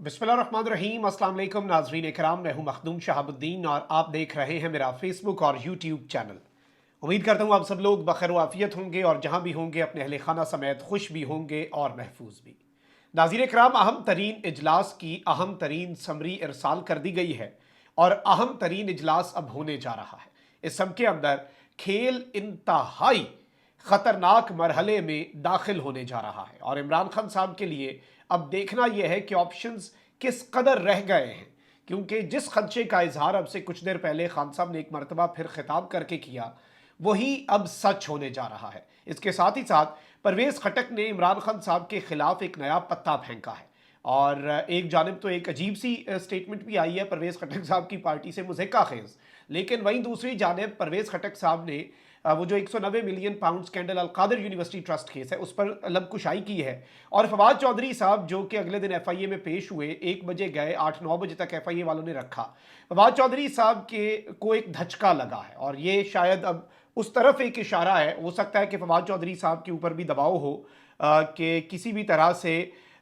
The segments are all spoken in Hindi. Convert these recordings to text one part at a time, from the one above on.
बिस्मिल्लाहिर्रहमानिर्रहीम। अस्सलाम वालेकुम नाज़रीन इकराम, मैं हूं मखदूम शहाबुद्दीन और आप देख रहे हैं मेरा फेसबुक और यूट्यूब चैनल। उम्मीद करता हूं आप सब लोग बखैर आफियत होंगे और जहां भी होंगे अपने अहले खाना समेत खुश भी होंगे और महफूज भी। नाज़रीन इकराम, अहम तरीन इजलास की अहम तरीन समरी इरसाल कर दी गई है और अहम तरीन इजलास अब होने जा रहा है। इस सब के अंदर खेल इंतहाई खतरनाक मरहले में दाखिल होने जा रहा है और इमरान खान साहब के लिए अब देखना यह है कि ऑप्शंस किस कदर रह गए हैं, क्योंकि जिस खदशे का इजहार अब से कुछ देर पहले खान साहब ने एक मरतबा फिर खिताब करके किया, वही अब सच होने जा रहा है। इसके साथ ही साथ परवेज खटक ने इमरान खान साहब के खिलाफ एक नया पत्ता फेंका है और एक जानिब तो एक अजीब सी स्टेटमेंट भी आई है परवेज खटक साहब की पार्टी से मुज़क्का खेज, लेकिन वहीं दूसरी जानिब परवेज खटक साहब ने वो जो 190 million pound scandal Al-Qadir university trust case है उस पर लबकुशाई की है और फवाद चौधरी साहब जो कि अगले दिन एफआईए में पेश हुए, 1 बजे गए, 8-9 बजे तक एफआईए वालों ने रखा। फवाद चौधरी साहब के को एक धचका लगा है और ये शायद अब उस तरफ एक इशारा है। हो सकता है कि फवाद चौधरी साहब के ऊपर भी दबाव हो कि किसी भी तरह से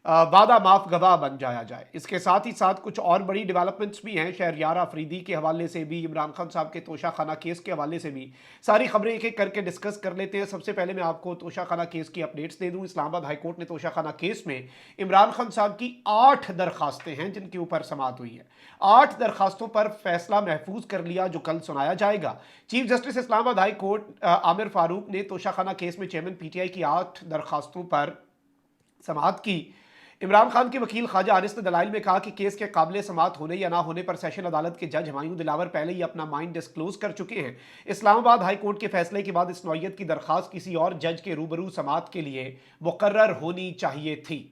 वादा माफ गवाह बन जाया जाए। इसके साथ ही साथ कुछ और बड़ी डेवलपमेंट्स भी हैं। शहरयार अफरीदी के हवाले से भी, इमरान खान साहब के तोशा खाना केस के हवाले से भी सारी खबरें एक एक करके डिस्कस कर लेते हैं। सबसे पहले मैं आपको तोशा खाना केस की अपडेट्स दे दूं। इस्लामाबाद हाईकोर्ट ने तोशा खाना केस में इमरान खान साहब की 8 दरखास्तें हैं जिनके ऊपर समाअत हुई है। 8 दरखास्तों पर फैसला महफूज कर लिया जो कल सुनाया जाएगा। Chief justice Islamabad high court Aamir Farooq ने तोशा खाना केस में चेयरमैन पीटीआई की 8 दरखास्तों पर समाअत की। इमरान खान के वकील ख्वाजा आरिस ने दलाइल में कहा कि केस के काबिल समाअत होने या ना होने पर सेशन अदालत के जज हुमायूं दिलावर पहले ही अपना माइंड डिस्क्लोज कर चुके हैं। इस्लामाबाद हाई कोर्ट के फैसले के बाद इस नौयत की दरखास्त किसी और जज के रूबरू समाअत के लिए मुकर्रर होनी चाहिए थी।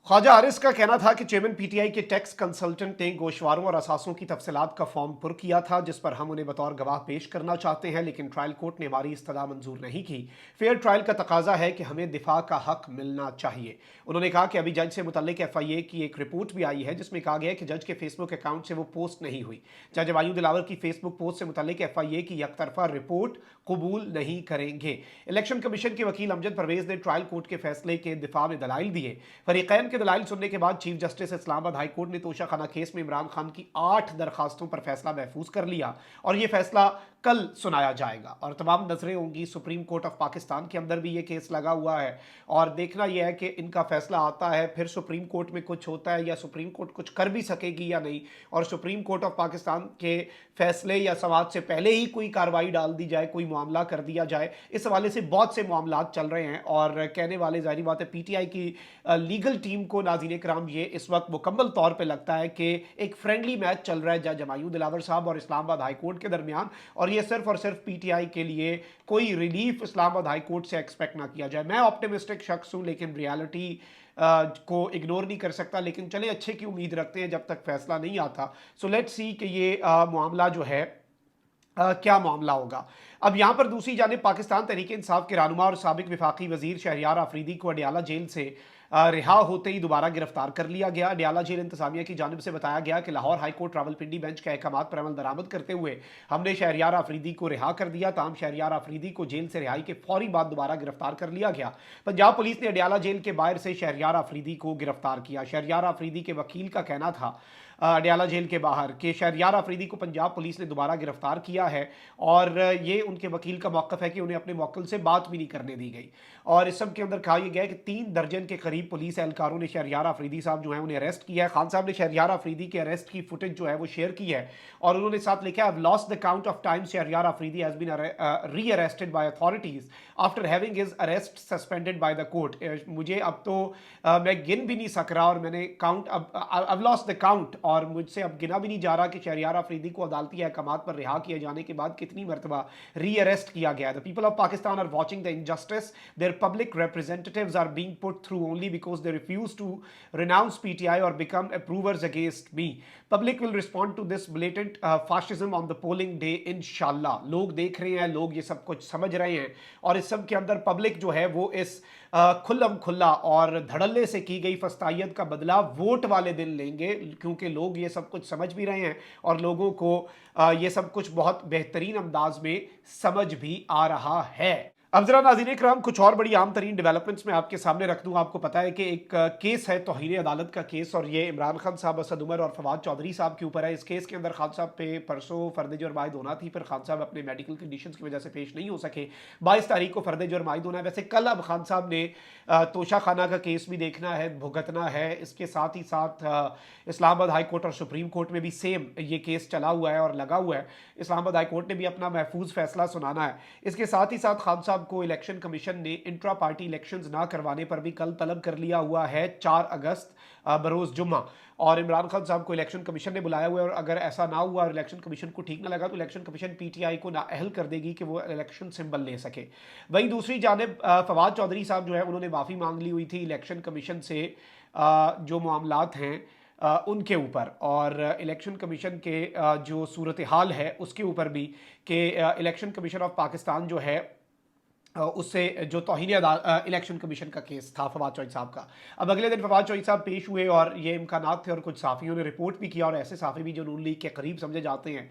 ख्वाजा आरिस का कहना था कि चेयरमैन पीटीआई के टैक्स कंसल्टेंट ने गोशवारों और असासों की तफसीलात का फॉर्म पुर किया था जिस पर हम उन्हें बतौर गवाह पेश करना चाहते हैं, लेकिन ट्रायल कोर्ट ने हमारी इस्तदा मंजूर नहीं की। फेयर ट्रायल का तकाजा है कि हमें दिफा का हक मिलना चाहिए। उन्होंने कहा कि अभी जज से मुतल्लिक एफआईए की एक रिपोर्ट भी आई है जिसमें कहा गया है कि जज के फेसबुक अकाउंट से वो पोस्ट नहीं हुई। जज हुमायूं दिलावर की फेसबुक पोस्ट से मुतल्लिक एफआईए की यकतरफा रिपोर्ट कबूल नहीं करेंगे। इलेक्शन कमीशन के वकील अमजद परवेज ने ट्रायल कोर्ट के फैसले के दिफा में दलाइल दिए। फरीकैन के दलाइल सुनने के बाद chief justice Islamabad high court ने तोशा खाना केस में इमरान खान की 8 दरखास्तों पर फैसला महफूज कर लिया और यह फैसला कल सुनाया जाएगा और तमाम नजरें होंगी सुप्रीम कोर्ट ऑफ पाकिस्तान के अंदर भी ये केस लगा हुआ है और देखना यह है कि इनका फैसला आता है फिर सुप्रीम कोर्ट में कुछ होता है या सुप्रीम कोर्ट कुछ कर भी सकेगी या नहीं, और सुप्रीम कोर्ट ऑफ पाकिस्तान के फैसले या समाअत से पहले ही कोई कार्रवाई डाल दी जाए, कोई मामला कर दिया जाए। इस हवाले से बहुत से मामला चल रहे हैं और कहने वाले जाहिर बात है पीटीआई की लीगल टीम को नाज़रीन इकराम ये इस वक्त मुकम्मल तौर पर लगता है कि एक फ्रेंडली मैच चल रहा है जज हुमायूं दिलावर साहब और इस्लामाबाद हाई कोर्ट के दरमियान, और ये सिर्फ और सिर्फ पीटीआई के लिए कोई रिलीफ इस्लामाबाद हाई कोर्ट से एक्सपेक्ट ना किया जाए। मैं ऑप्टिमिस्टिक शख्स हूं लेकिन रियलिटी को इग्नोर नहीं कर सकता, लेकिन चले अच्छे की उम्मीद रखते हैं जब तक फैसला नहीं आता। सो लेट्स सी कि ये मामला जो है क्या मामला होगा। अब यहाँ पर दूसरी जानिब पाकिस्तान तहरीक इंसाफ के रहनुमा और साबिक विफाकी वजीर शहरयार अफरीदी को अडियाला जेल से रिहा होते ही दोबारा गिरफ्तार कर लिया गया। अडियाला जेल इंतजामिया की जानिब से बताया गया कि Lahore high court Rawalpindi bench के अहकामात पर अमल दरामद करते हुए हमने शहरयार अफरीदी को रिहा कर दिया। ताम शहरयार अफरीदी को जेल से रिहाई के फौरी बाद दोबारा गिरफ्तार कर लिया गया। पंजाब पुलिस ने अडियाला जेल के बाहर से शहरयार अफरीदी को गिरफ्तार किया। शहरयार अफरीदी के वकील का कहना था अडियाला जेल के बाहर कि शहरयार अफरीदी को पंजाब पुलिस ने दोबारा गिरफ्तार किया है और ये उनके वकील का मौक़िफ़ है कि उन्हें अपने मौक्किल से बात भी नहीं करने दी गई। और इस सब के अंदर कहा गया है कि 3 दर्जन के करीब पुलिस एहलकारों ने शहरयार अफरीदी साहब जो है उन्हें अरेस्ट किया है। खान साहब ने शहरयार अफरीदी के अरेस्ट की फुटेज जो है वो शेयर की है और उन्होंने साथ लिखा है, I've lost the count of times Shahryar Afridi has been re-arrested by authorities after having his arrest suspended by the court। मुझे अब तो मैं गिन भी नहीं सक रहा और मैंने काउंट अब I've lost the count और मुझसे अब गिना भी नहीं जा रहा कि शहरयार अफरीदी को अदालती अहकामात पर रिहा किए जाने के बाद कितनी मरतबा री अरेस्ट किया गया। The people of Pakistan are watching the injustice, their public representatives are being put through only because they refuse to renounce PTI or become approvers against me. Public will respond to this blatant fascism on the polling day इंशाल्लाह। लोग देख रहे हैं, लोग ये सब कुछ समझ रहे हैं और इस सब के अंदर पब्लिक जो है वो इस खुल्लम खुल्ला और धड़ल्ले से की गई फस्तायत का बदला वोट वाले दिन लेंगे, क्योंकि लोग ये सब कुछ समझ भी रहे हैं और लोगों को ये सब कुछ बहुत बेहतरीन अंदाज में समझ भी आ रहा है। अब जरा नाज़रीन इकराम कुछ और बड़ी आम तरीन डेवलपमेंट्स में आपके सामने रख दूं। आपको पता है कि एक केस है तौहीन अदालत का केस, और ये इमरान खान साहब, असद उमर और फवाद चौधरी साहब के ऊपर है। इस केस के अंदर खान साहब पे परसों फर्द जुर्माइद होना थी, फिर खान साहब अपने मेडिकल कंडीशंस की वजह से पेश नहीं हो सके। 22 तारीख को फर्द जुर्माइद होना है। वैसे कल अब खान साहब ने तोशा खाना का केस भी देखना है, भुगतना है। इसके साथ ही साथ इस्लामाबाद हाई कोर्ट और सुप्रीम कोर्ट में भी सेम ये केस चला हुआ है और लगा हुआ है। इस्लामाबाद हाई कोर्ट ने भी अपना महफूज फैसला सुनाना है। इसके साथ ही साथ खान साहब को इलेक्शन कमीशन ने इंट्रा पार्टी इलेक्शंस ना करवाने पर भी कल तलब कर लिया हुआ है 4 अगस्त बरोज जुम्मा। और इमरान खान साहब को इलेक्शन कमीशन ने बुलाया हुआ है, और अगर ऐसा ना हुआ और इलेक्शन कमीशन को ठीक ना लगा तो इलेक्शन कमीशन पीटीआई को नाअहल कर देगी कि वो इलेक्शन सिंबल ले सके। वहीं दूसरी जानिब फवाद चौधरी साहब जो है उन्होंने माफ़ी मांग ली हुई थी इलेक्शन कमीशन से जो मामलात हैं उनके ऊपर, और इलेक्शन कमीशन के जो सूरत हाल है उसके ऊपर भी कि इलेक्शन कमीशन ऑफ पाकिस्तान जो है उससे जो तौहीन इलेक्शन कमीशन का केस था फवाद चौधरी साहब का। अब अगले दिन फवाद चौधरी साहब पेश हुए और ये इम्कानात थे, और कुछ साफ़ियों ने रिपोर्ट भी किया, और ऐसे साफ़ी भी जो नून लीग के करीब समझे जाते हैं,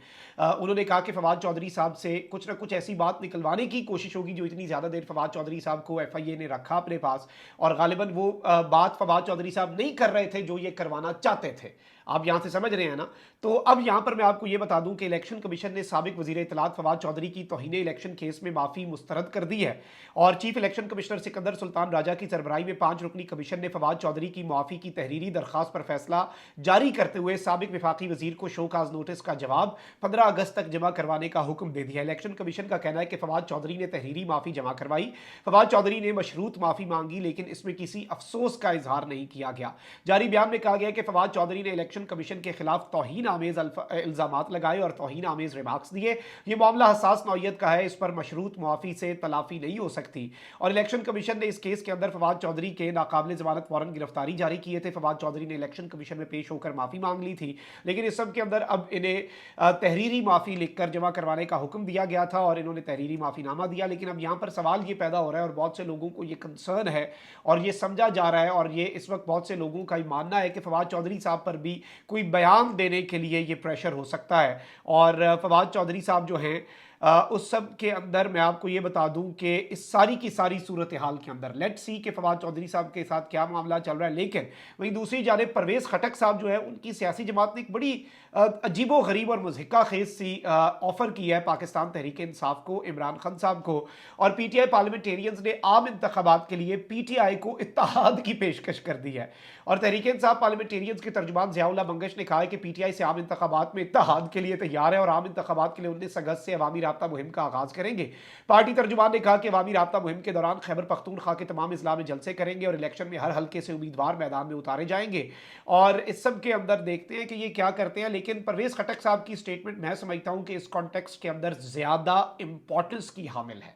उन्होंने कहा कि फवाद चौधरी साहब से कुछ ना कुछ ऐसी बात निकलवाने की कोशिश होगी जो इतनी ज़्यादा देर फवाद चौधरी साहब को FIA ने रखा अपने पास, और गालिबन वो बात फवाद चौधरी साहब नहीं कर रहे थे जो ये करवाना चाहते थे। आप यहाँ से समझ रहे हैं ना। तो अब यहाँ पर मैं आपको ये बता दूं कि इलेक्शन कमीशन ने साबिक वजीर इत्तलात फवाद चौधरी की तौहीन इलेक्शन केस में माफ़ी मुस्तरद कर दी है, और chief election commissioner Sikandar Sultan Raja की सरबराही में 5 रुकनी कमीशन ने फवाद चौधरी की माफ़ी की तहरीरी दरखास्त पर फैसला जारी करते हुए साबिक विफाकी वजीर को शोकाज नोटिस का जवाब 15 अगस्त तक जमा करवाने का हुक्म दे दिया। इलेक्शन कमीशन का कहना है कि फवाद चौधरी ने तहरीरी माफ़ी जमा करवाई। फवाद चौधरी ने मशरूत माफ़ी मांगी, लेकिन इसमें किसी अफसोस का इजहार नहीं किया गया। जारी बयान में कहा गया कि फवाद चौधरी ने इलेक्शन कमीशन के खिलाफ तौहीन आमेज इल्जामात लगाए और तौहीन आमेज रिमार्क्स दिए। यह मामला हसास नौयत का है, इस पर मशरूत मुआफ़ी से तलाफी नहीं हो सकती। और इलेक्शन कमीशन ने इस केस के अंदर फवाद चौधरी के नाकाबिल जमानत वारंट गिरफ्तारी जारी किए थे। फवाद चौधरी ने इलेक्शन कमीशन में पेश होकर माफ़ी मांग ली थी, लेकिन इस सब के अंदर अब इन्हें तहरीरी माफ़ी लिखकर जमा करवाने का हुक्म दिया गया था, और इन्होंने तहरीरी माफ़ीनामा दिया। लेकिन अब यहाँ पर सवाल ये पैदा हो रहा है, और बहुत से लोगों को ये कंसर्न है और ये समझा जा रहा है, और ये इस वक्त बहुत से लोगों का मानना है कि फवाद चौधरी साहब पर भी कोई बयान देने के लिए ये प्रेशर हो सकता है। और फवाद चौधरी साहब जो हैं उस सब के अंदर मैं आपको ये बता दूं कि इस सारी की सारी सूरत हाल के अंदर लेट्स सी कि फवाद चौधरी साहब के साथ क्या मामला चल रहा है। लेकिन वहीं दूसरी जानिब परवेज़ खटक साहब जो है उनकी सियासी जमात ने एक बड़ी अजीबो गरीब और मुज़हिका खेज सी ऑफ़र की है पाकिस्तान तहरीक इंसाफ को, इमरान खान साहब को, और PTI पार्लियामेंटेरियंस ने आम इंतखाबात के लिए PTI को इत्तेहाद की पेशकश कर दी है। और तहरीक इंसाफ पार्लियामेंटेरियंस के तर्जुमान ज़ियाउल्लाह मंगश ने कहा है कि PTI से आम इंतखाबात में इत्तेहाद के लिए तैयार है, और आम इंतखाबात के लिए 19 अगस्त से अवामी राब्ता मुहिम का आगाज़ करेंगे। पार्टी तर्जुमान ने कहा कि अवामी राब्ता मुहिम के दौरान खैबर पख्तूनख्वा के तमाम अजला में जलसे करेंगे, और इलेक्शन में हर हल्के से उम्मीदवार मैदान में उतारे जाएंगे। और इस सब के अंदर देखते हैं कि ये क्या करते हैं। लेकिन परवेज़ खटक साहब की स्टेटमेंट मैं समझता हूं कि इस कॉन्टेक्स्ट के अंदर ज़्यादा इंपॉर्टेंस की हामिल है।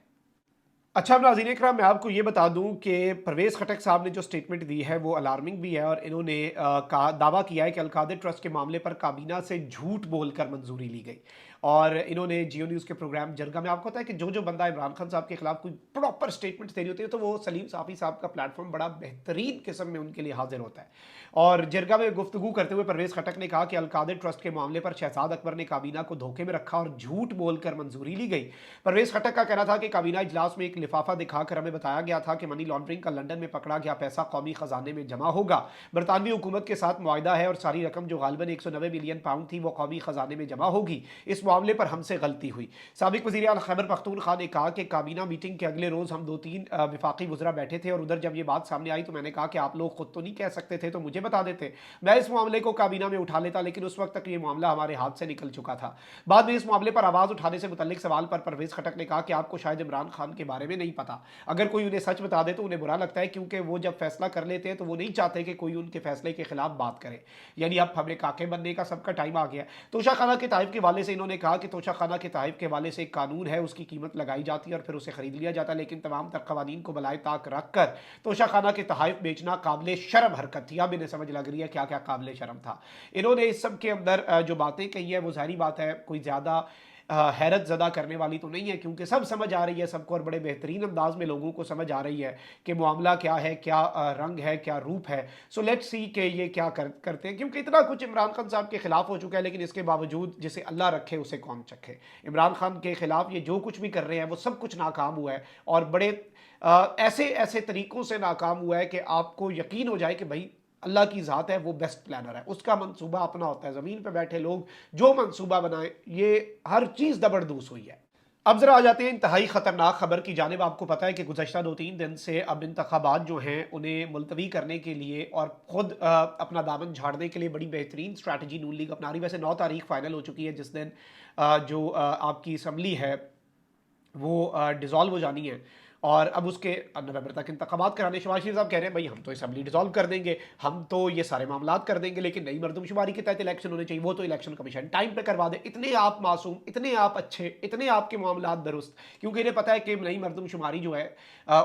अच्छा नाज़रीन इकराम, मैं आपको ये बता दूं कि परवेज़ खटक साहब ने जो स्टेटमेंट दी है वो अलार्मिंग भी है, और इन्होंने दावा किया है कि अलकादिर ट्रस्ट के मामले पर काबीना से झूठ बोलकर मंजूरी ली गई। और इन्होंने जियो न्यूज़ के प्रोग्राम जरगा में, आपको पता है कि जो बंदा इमरान खान साहब के खिलाफ कोई प्रॉपर स्टेटमेंट देनी होती है तो वो सलीम साफ़ी साहब का प्लेटफॉर्म बड़ा बेहतरीन किस्म में उनके लिए हाजिर होता है। और जरगा में गुफ्तगू करते हुए परवेज़ खटक ने कहा कि अलकादिर ट्रस्ट के मामले पर शहजाद अकबर ने काबीना को धोखे में रखा और झूठ बोलकर मंजूरी ली गई। परवेज़ खटक का कहना था कि काबीना इजलास में एक लिफाफा दिखाकर हमें बताया गया था कि मनी लॉन्ड्रिंग का लंदन में पकड़ा गया पैसा कौमी खजाने में जमा होगा। बरतानवी हुकूमत के साथ मुआहिदा है और सारी रकम जो गालिबन 190 मिलियन पाउंड थी वो कौमी खजाने में जमा होगी। इस मामले पर हमसे गलती हुई। साबिक वज़ीर आला खैबर पख्तूनख्वा ने कहा कि काबीना मीटिंग के अगले रोज़ हम 2-3 विफाकी वज़रा बैठे थे, और उधर जब ये बात सामने आई तो मैंने कहा कि आप लोग खुद तो नहीं कह सकते थे तो मुझे बता देते, मैं इस मामले को काबीना में उठा लेता, लेकिन उस वक्त तक ये मामला हमारे हाथ से निकल चुका था। बाद में इस मामले पर आवाज़ उठाने से मुतल्लिक सवाल पर परवेज़ खटक ने कहा कि आपको शायद इमरान खान के बारे में नहीं पता। अगर कोई उन्हें सच बता दे तो उन्हें बुरा लगता है, क्योंकि वो जब फैसला कर लेते हैं तो वो नहीं चाहते कि कोई उनके फैसले के खिलाफ बात करे। यानी अब हमें काके बनने का सबका टाइम आ गया। तोशा खाना के तहफ़ के वाले से इन्होंने कहा कि तोशा खाना के तहफ़ के वाले से एक कानून है, उसकी कीमत लगाई जाती है और फिर उसे खरीद लिया जाता है, लेकिन तमाम तर कवानीन को बलाए ताक रख कर तोशा खाना के तहफ़ बेचना काबिल शर्म हरकत थी। अब इन्हें समझ लग रही है क्या क्या काबिल शर्म था। इन्होंने इस सब के अंदर जो बातें कही है वो जाहिर बात है कोई ज़्यादा हैरत ज़दा करने वाली तो नहीं है, क्योंकि सब समझ आ रही है सबको और बड़े बेहतरीन अंदाज में लोगों को समझ आ रही है कि मामला क्या है, क्या रंग है, क्या रूप है। सो लेट्स सी कि ये क्या करते हैं, क्योंकि इतना कुछ इमरान खान साहब के खिलाफ हो चुका है, लेकिन इसके बावजूद जिसे अल्लाह रखे उसे कौन चखे। इमरान खान के खिलाफ ये जो कुछ भी कर रहे हैं वो सब कुछ नाकाम हुआ है, और बड़े ऐसे ऐसे तरीकों से नाकाम हुआ है कि आपको यकीन हो जाए कि भाई अल्लाह की ज़ात है, वो बेस्ट प्लानर है, उसका मंसूबा अपना होता है। ज़मीन पे बैठे लोग जो मंसूबा बनाए, ये हर चीज़ दबरदूस हुई है। अब जरा आ जाते हैं इंतहाई खतरनाक खबर की जानिब। आपको पता है कि गुज़श्ता 2-3 दिन से अब इंतखाबात जो हैं उन्हें मुलतवी करने के लिए और ख़ुद अपना दामन झाड़ने के लिए बड़ी बेहतरीन स्ट्रैटेजी नून लीग अपना रही। वैसे 9 तारीख फाइनल हो चुकी है, जिस दिन जो आपकी असम्बली है वो डिज़ोल्व हो जानी है, और अब उसके नवंबर तक इंतखाबात कराने। शहबाज शरीफ साहब कह रहे हैं भाई हम तो असम्बली डिज़ोल्व कर देंगे, हम तो ये सारे मामलात कर देंगे, लेकिन नई मरदमशुमारी के तहत इलेक्शन होने चाहिए, वो तो इलेक्शन कमीशन टाइम पे करवा दे। इतने आप मासूम, इतने आप अच्छे, इतने आपके मामलात दुरुस्त, क्योंकि इन्हें पता है कि नई मरदमशुमारी जो है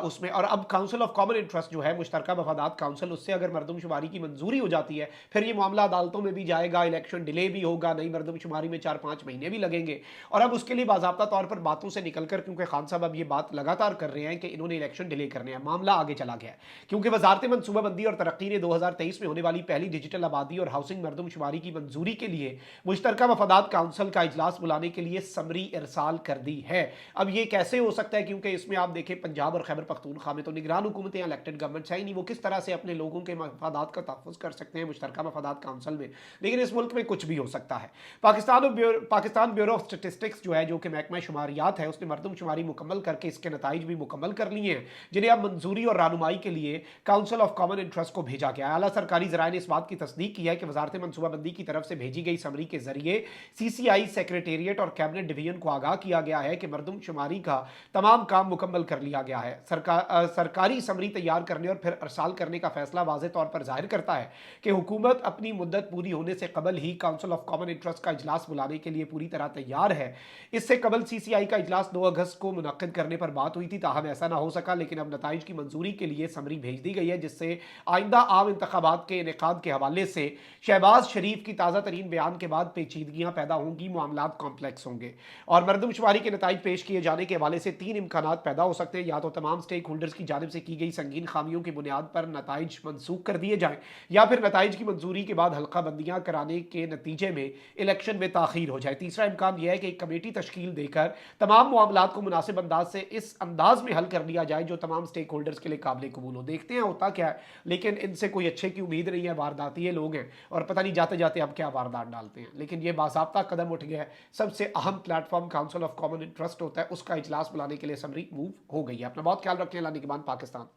उसमें, और अब काउंसिल ऑफ कॉमन इंटरेस्ट जो है मुश्तरका मफादात काउंसिल, उससे अगर मरदमशुमारी की मंजूरी हो जाती है, फिर ये मामला अदालतों में भी जाएगा, इलेक्शन डिले भी होगा, नई मरदमशुमारी में 4-5 महीने भी लगेंगे। और अब उसके लिए बाज़ाब्ता तौर पर बातों से निकलकर, क्योंकि खान साहब अब ये बात लगातार कर रहे हैं कि इन्होंने इलेक्शन डिले करने हैं, मामला आगे चला गया है, क्योंकि वजारत मनसूबाबंदी और तरक्की ने 2023 में होने वाली पहली डिजिटल आबादी और हाउसिंग मरदमशुमारी की मंजूरी के लिए मुश्तरका मफादात काउंसिल का इजलास बुलाने के लिए समरी इरसाल कर दी है। अब ये कैसे हो सकता है, क्योंकि इसमें आप देखें पंजाब और खैबर पख्तूनख्वा में तो निगरान हुकूमतें, इलेक्टेड गवर्नमेंट है ही नहीं, वो किस तरह से अपने लोगों के मफादात का तहफ़्फ़ुज़ कर सकते हैं मुश्तरका मफादात काउंसिल में। लेकिन इस मुल्क में कुछ भी हो सकता है। पाकिस्तान ब्यूरो ऑफ स्टेटिस्टिक्स जो है, जो कि महकमा शुमारियात है, उसने मरदमशुमारी मुकम्मल करके इसके नताइज भी मुकम्मल कर लिए हैं, जिन्हें अब मंजूरी और रानुमाई के लिए काउंसिल ऑफ कॉमन इंटरेस्ट को भेजा गया है। आला सरकारी ज़राए ने इस बात की तस्दीक की है कि वजारत मनसूबाबंदी की तरफ से भेजी गई समरी के जरिए CCI सेक्रेटेरिएट और कैबिनेट डिवीजन को आगाह किया गया है कि मरदमशुमारी का तमाम काम मुकम्मल कर लिया गया है। सरकारी समरी तैयार करने और फिर अरसाल करने का फैसला वाज़े तौर पर जाहिर करता है कि हुकूमत अपनी मुद्दत पूरी होने से कबल ही काउंसिल ऑफ कॉमन इंटरेस्ट का इजलास बुलाने के लिए पूरी तरह तैयार है। इससे कबल CCI का इजलास 2 अगस्त को मुनक्किद करने पर बात हुई थी, ताहम ऐसा ना हो सका, लेकिन अब नताइज की मंजूरी के लिए समरी भेज दी गई है, जिससे आइंदा आम इंतखाबात के इनेकाद के हवाले से शहबाज शरीफ की ताज़ा तरीन बयान के बाद पेचीदगियां पैदा होंगी, मामलात कॉम्प्लेक्स होंगे, और मरदमशुमारी के नताइज पेश किए जाने के हवाले से 3 इम्कानात पैदा हो सकते हैं। या तो तमाम स्टेक होल्डर्स की जानिब से की गई संगीन खामियों की बुनियाद पर नताइज मनसूख कर दिए जाएं, या फिर नताइज की मंजूरी के बाद हल्का बंदियां कराने के नतीजे में इलेक्शन में ताखीर हो जाए। तीसरा इम्कान यह है कि एक कमेटी तश्कील देकर तमाम मामलात को मुनासिब अंदाज से इस अंदाज में हल कर लिया जाए जो तमाम स्टेक होल्डर्स के लिए काबिल कबूल हो। देखते हैं होता क्या है, लेकिन इनसे कोई अच्छे की उम्मीद नहीं है। वारदाती लोग हैं और पता नहीं जाते जाते अब क्या वारदात डालते हैं, लेकिन ये बाज़ाब्ता कदम उठ गया है। सबसे अहम platform council of common interest होता है, उसका इजलास बुलाने के लिए समरी मूव हो गई है। अपना बहुत ख्याल रखें। अल्लाह निगहबान पाकिस्तान।